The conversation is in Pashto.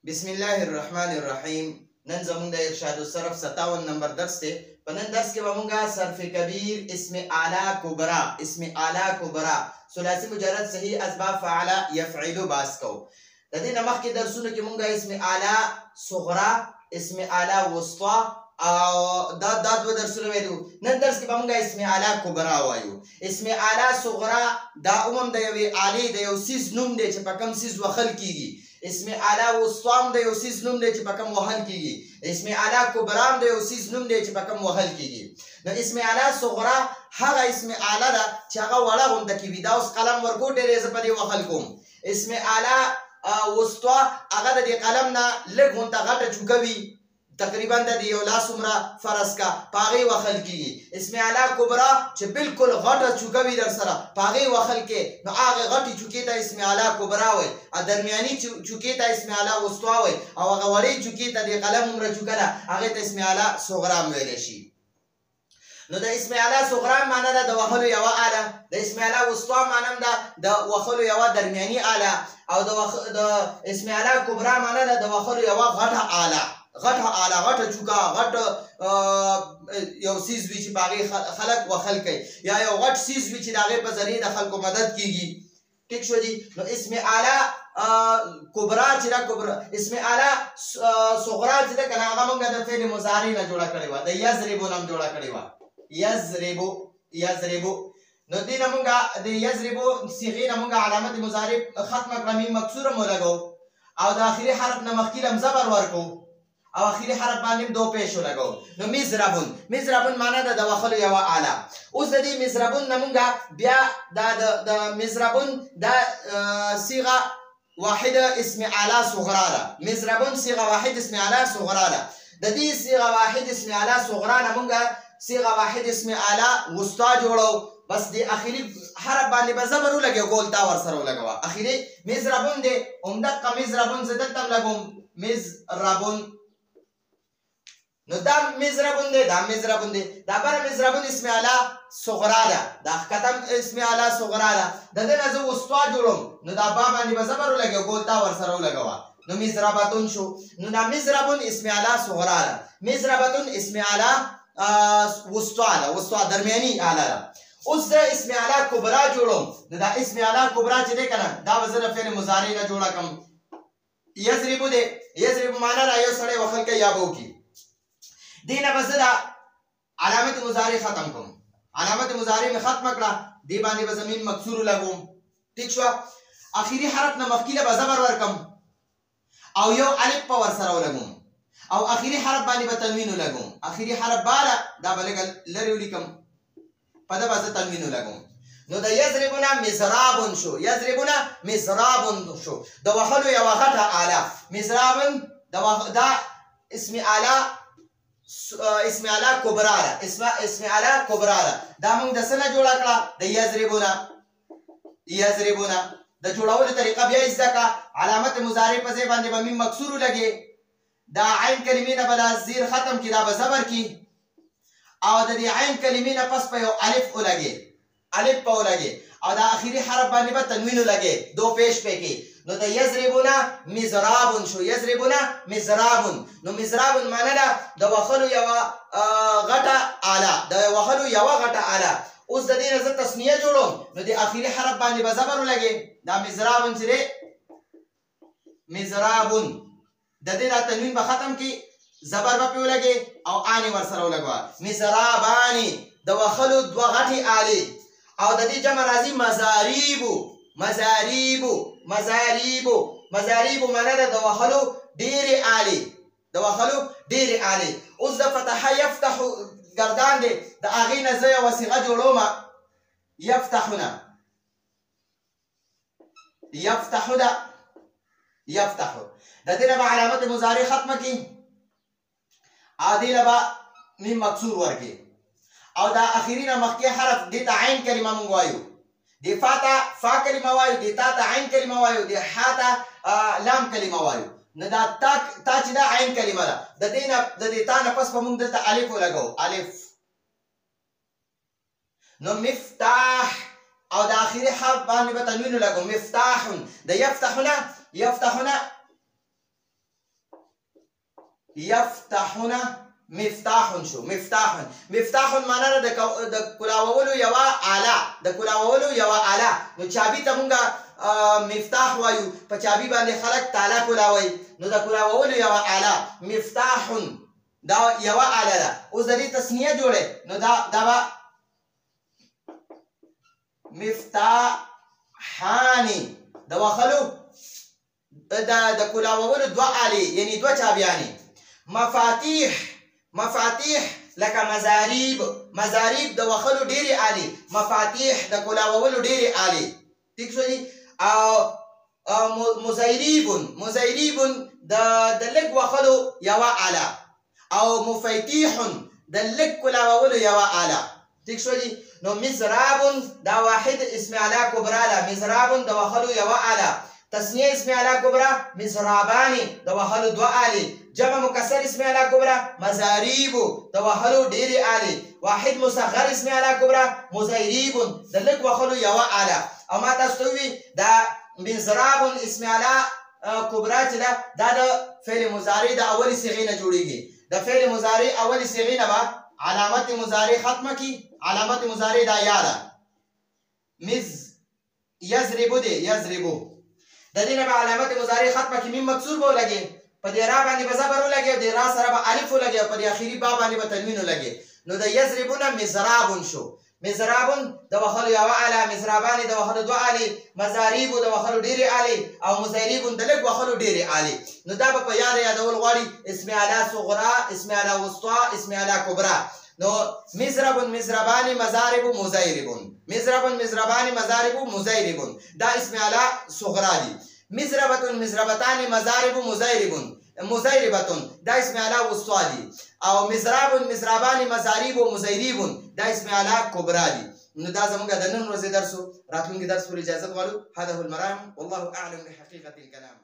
بسم الله الرحمن الرحیم. نن زمونږ د ارشاد الصرف 57 نمبر درس دی. په نن درس کې به مونږه صرف کبیر، اسم اعلی کبرا، ثلاثي مجرد صحیح اسباب فعل یفعل باس کو. د دې نه مخکې درسونو کې مونږه اسم اعلی صغرا، اسم اعلی وسطا او دا دوه درسونه ویلو. نن درس کې به مونږه اسم اعلی کبرا وایو. اسم اعلی صغرا دا عموم د یوې اعلی د یو سیز نوم دی چې په کوم سیز وخل کیږي. اسم اعلی وسطام د یو سیز نوم دی چې په کوم وهل کیږي. اسم اعلی کبرا د یو سیز نوم دی چې په کوم وهل کیږي. نو اسم اعلی صغرا هغه اسم اعلی ده چې هغه وړه غونډه کې وي. دا اوس قلم ورکو ډېرې زه په دې وهل کوم. اسم اعلی وسطا هغه د دې قلم نه لږ غونډه غټه چوکه وي، تقریبا د یو لاس عمره فرض کا پاغي وخل کیږي. اسم اعلی کبرا چې بالکل غټه چوکه وي در سره پاغي وخل کې، نو هغه غټي چوکې ته اسم اعلی کبرا وای، ا درمیاني چوکې ته اسم اعلی وسطا وای، او هغه وړي چوکې ته د قلم عمره چوکه ده هغه ته اسم اعلی صغرا ویل شي. نو د اسم اعلی صغرا معنی ده د وهلو یو اعلی، د اسم اعلی وسطا معنی ده د وهلو یو درمیاني اعلی، او د اسم اعلی کبرا معنی ده د وهلو یو غټه اعلی. غټه چوکا غټ یو سیز وی چې باغی خلق وخل کوي، یا یو غټ سیز وی چې داغه په ذریعہ د خلکو مدد کیږي. ٹھیک شو جی. نو اسم اعلی کبرا چې دا کبرا، اسم اعلی صغرا چې دا کنه هغه موږ د فعل مضارع نه جوړه کړی و، د یضربو نام جوړه کړی و. یضربو نو دې موږ د یضربو صيغه موږ علامت مضارع ختم کړم مکسوره مو لګو، او د اخري حرف نه مخکې لم زبر ورکو، او اخیری حرف باندې دو پیشو لګاو. نو مزربون معنی ده د وخلو یو اعلی. اوس د دې مزربون نمونګه بیا د مزربون د صيغه واحده اسم اعلی صغرا ده. مزربون صيغه واحد اسم اعلی صغرا ده. د دې صيغه واحد اسم اعلی صغرا نمونګه صيغه واحد اسم اعلی وسطا جوړو. بس د اخیری حرف باندې به زبر ولګي، ګول تا ور سره ولګوا. اخیری مزربون ده عمدق مزربون زدلتم لګوم مزربون. نو دا مزربون دی، دا بر مزربون اسم اعلی صغرا ده، دا ختم اسم اعلی صغرا ده. د دې نه زه وسطا جوړوم، نو دا با باندې به زبر ولګي، ګول تا ور سره ولګوا. نو مزربتون شو. نو دا مزربون اسم اعلی صغرا ده، مزربتون اسم اعلی وسطا درمیاني اعلی ده. اوس د اسم اعلی کبرا جوړوم. نو دا اسم اعلی کبرا چې دی کنه دا به زه فعل مضارع نه جوړه کوم. یضربو دی، یضربو معنی را یو سړی وخل کوي یا بو کی. دینه بس دا علامت مضارع ختم کوم. علامت مضارع می ختم کړه، دی باندې به زمين مکسور لګوم. ٹھیک شو. اخیری حرف نه مخکې به زبر ورکم، او یو الف په ور سره ولګوم، او اخیری حرف باندې به تنوین لګوم. اخیری حرف بالا دا بلګ لری ولیکم، په دا به تنوین لګوم. نو د یضربنا مزرابون شو، یضربنا مزرابون شو. د وهلو یو غټه اعلی. مزرابون دا اسم اعلی کبرا ده، اسم اعلی کبرا ده. دا موږ د سنه جوړه کړه د یضربونا. د جوړولو طریقه بیا زده کا. علامت مضارع په ځای باندې به میم مکسور لګي، دا عین کلمې نه بل زیر ختم کی، دا به زبر کی، او د دې عین کلمې نه پس په یو الف ولګي، او دا اخیری حرف باندې به تنوین لګي، دو پیش پکې. نو د یضربونا مزرابون شو، یضربونا مزرابون. نو مزرابون معنی ده د وهلو یو غټه اعلی، د وهلو یو غټه اعلی. اوس د دې نه زه تسنیه جوړوم، نو د اخیری حرف باندې به زبر ولګي. دا مزرابون چې دی مزرابون، د دې را تنوین به ختم کی، زبر به ولګي او اني ور سره ولګوا. مزرابانی د وهلو دوه غټي اعلی، او د دې جمع راځي مزاریبو معنی ده د وهلو ډېرې اعلی. اوس د فتح یفتح گردان دی، د هغې نه زه یوه صیغه جوړوم. یفتحو ده، د دې نه به علامت مضارع ختمه کی، او دې نه به میم مکسور ورکړي، او دا اخیری نه مخکې حرف دې ته عین کلمه مونږ وایو، دې فا کلمه وایو، دې تا ته عین کلمه وایو، دې حا ته لام کلمه وایو. نو دا تا چې دا عین کلمه ده، د دې تا نه پس به مونږ دلته الف ولګو، الف. نو مفتاح، او د اخیری حرف باندې به تنوین لګو، مفتاح. د یفتحنا یفتحون مفتاح شو مفتاح مفتاح معنا د کلاوولو یوا آله د کلاوولو یوا آله نو چابي ته مونږه مفتاح وایو په چابي باندې خلک تاله کلاوي نو د کلاوولو یوا آله مفتاح دا یوا آله ده اوس د دې تسنیه جوړه نو دا مفتاحانی د وخلو د کلاوولو دوه آلې یعنی دوه چابيانې مفاتيح لکه مزاریب د وخلو ډېرې آلې مفاتيح د کلاوولو ډېرې آلې ٹھیک شو دي او مزيريب د لږ وخلو یوه آله او مفاتيح د لږ کلاوولو یوه آله ٹھیک شو دي نو مزراب دا واحد اسم اعلی کبرا ده مزراب د وخلو یوه آله تسنیه اسم اعلی کبرا مزرابانی د وهلو دوه آلې جمع مکسر اسم اعلی کبرا مزاریب د وهلو ډېرې آلې واحد مصغر اسم اعلی کبرا مزيريب د لږ وهلو یوه آله او ما تاسو ته ووي دا مزراب اسم اعلی کبرا چې ده دا د فعل مضارع د اولې صیغې نه جوړېږي د فعل مضارع اولې صیغې نه به علامت مضارع ختمه کی علامت مضارع دا یا ده یضربو دی یضربو د دې نه به علامت مضارع ختمه کی میم مکسور به ولګي په دې را باندې به زبر ولګي او د را سره به الف ولګي او په دې اخري با باندې به تنوین ولګي نو د یضربونه مزراب شو مزراب د وهلو یوه آله مزرابان د وهلو دوه آلې مزاریب د وهلو ډېرې آلې او مزيريب د لږ وهلو ډېرې آلې نو دا به په یادول غواړي اسم اعلی صغرا اسم اعلی وسطا اسم اعلی کبرا نو مزرب مزربان مزارب مزارب دا اسم اعلی صغرا دي مزربتان مزارب مزيربتون دا اسم اعلی وسطا دي او مزرابان مزارب دا اسم اعلی کبرا دي نو دا زموږ د نن ورځې درس راتلونکي درس پورې اجازه غواړو هذا هو المرام والله اعلم بحقيقة الكلام